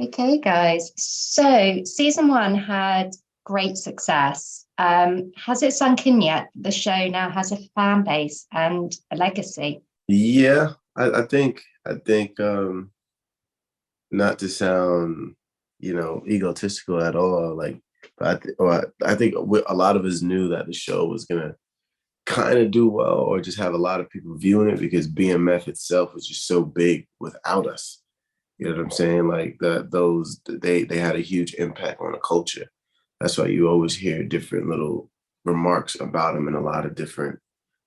Okay, guys. So season one had great success. Has it sunk in yet? The show now has a fan base and a legacy. Yeah, I think not to sound, egotistical at all, I think a lot of us knew that the show was gonna kind of do well or just have a lot of people viewing it because BMF itself was just so big without us. You know what I'm saying? Like they had a huge impact on the culture. That's why you always hear different little remarks about them in a lot of different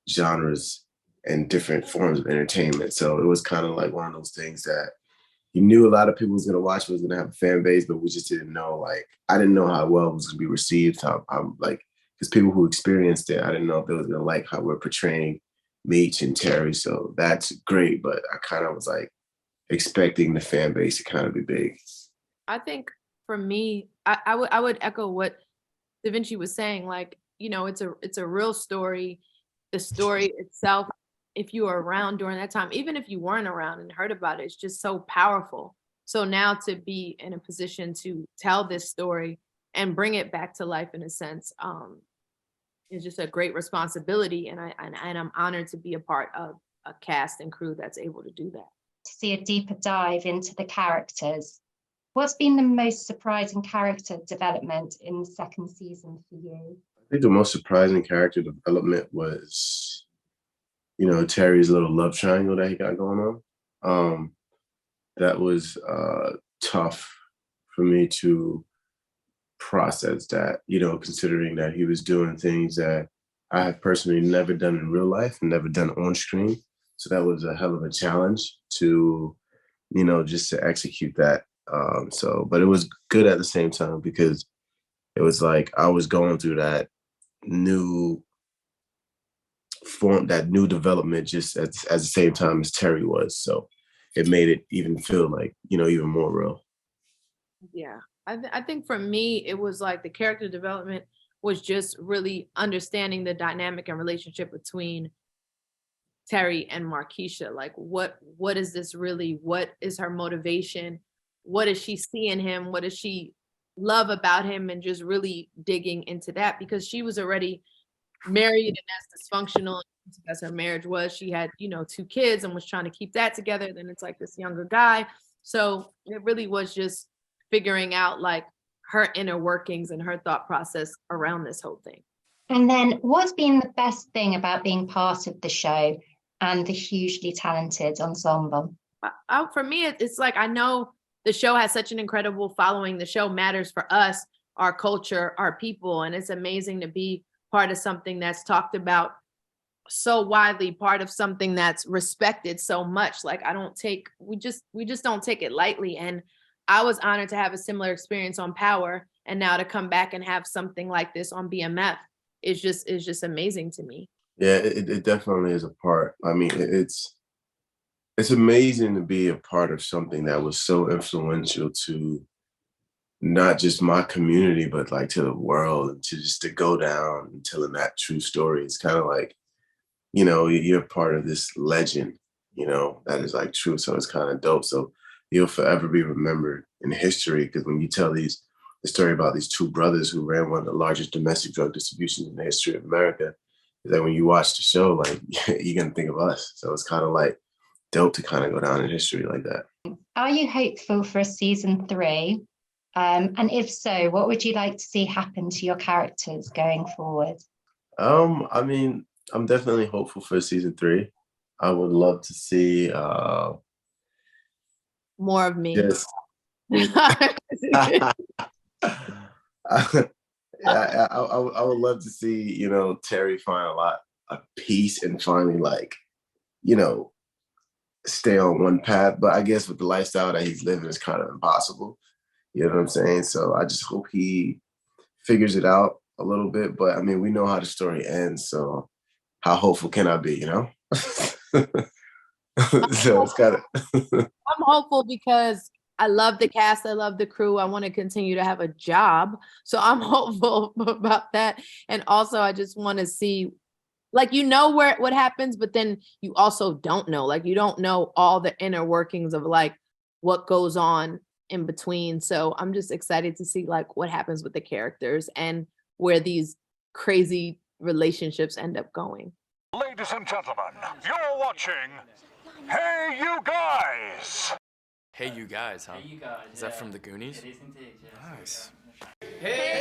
genres and different forms of entertainment. So it was kind of like one of those things that you knew a lot of people was gonna watch, was gonna have a fan base, but we just didn't know. Like I didn't know how well it was gonna be received. How I'm like because people who experienced it, I didn't know if they was gonna like how we're portraying Meech and Terry. So that's great, but I kind of was like expecting the fan base to kind of be big. I think for me, I would echo what Da Vinci was saying. Like, it's a real story. The story itself, if you were around during that time, even if you weren't around and heard about it, it's just so powerful. So now to be in a position to tell this story and bring it back to life in a sense, is just a great responsibility. And I'm honored to be a part of a cast and crew that's able to do that. To see a deeper dive into the characters. What's been the most surprising character development in the second season for you? I think the most surprising character development was, Terry's little love triangle that he got going on. That was tough for me to process that, considering that he was doing things that I have personally never done in real life and never done on screen. So that was a hell of a challenge to, just to execute that. But it was good at the same time because it was like I was going through that new that new development just at the same time as Terry was. So it made it even feel like, even more real. Yeah. I think for me, it was like the character development was just really understanding the dynamic and relationship between Terry and Markeisha. Like what is this really? What is her motivation? What does she see in him? What does she love about him? And just really digging into that because she was already married and as dysfunctional as her marriage was. She had, two kids and was trying to keep that together. Then it's like this younger guy. So it really was just figuring out like her inner workings and her thought process around this whole thing. And then what's been the best thing about being part of the show and the hugely talented ensemble? For me, it's like I know the show has such an incredible following. The show matters for us, our culture, our people, and it's amazing to be part of something that's talked about so widely, part of something that's respected so much. Like we just don't take it lightly. And I was honored to have a similar experience on Power, and now to come back and have something like this on BMF is just amazing to me. Yeah, it definitely is a part. I mean, it's amazing to be a part of something that was so influential to not just my community, but like to the world, and to go down and telling that true story. It's kind of like, you're part of this legend, that is like true. So it's kind of dope. So you'll forever be remembered in history because when you tell the story about these two brothers who ran one of the largest domestic drug distributions in the history of America, is that when you watch the show, like you're gonna think of us. So it's kind of like dope to kind of go down in history like that. Are you hopeful for a season three? And if so, what would you like to see happen to your characters going forward? I mean, I'm definitely hopeful for season three. I would love to see More of me. just I would love to see, Terry find a lot of peace and finally like, you know, stay on one path. But I guess with the lifestyle that he's living, it's kind of impossible. You know what I'm saying? So I just hope he figures it out a little bit. But I mean, we know how the story ends. So how hopeful can I be, So it's kind of I'm hopeful because I love the cast. I love the crew. I want to continue to have a job. So I'm hopeful about that. And also I just want to see, like, what happens, but then you also don't know. Like, you don't know all the inner workings of like what goes on in between. So I'm just excited to see like what happens with the characters and where these crazy relationships end up going. Ladies and gentlemen, you're watching Hey You Guys! Hey You Guys, huh? Hey, you guys. Is that from the Goonies? It is indeed, yes. Nice. Hey,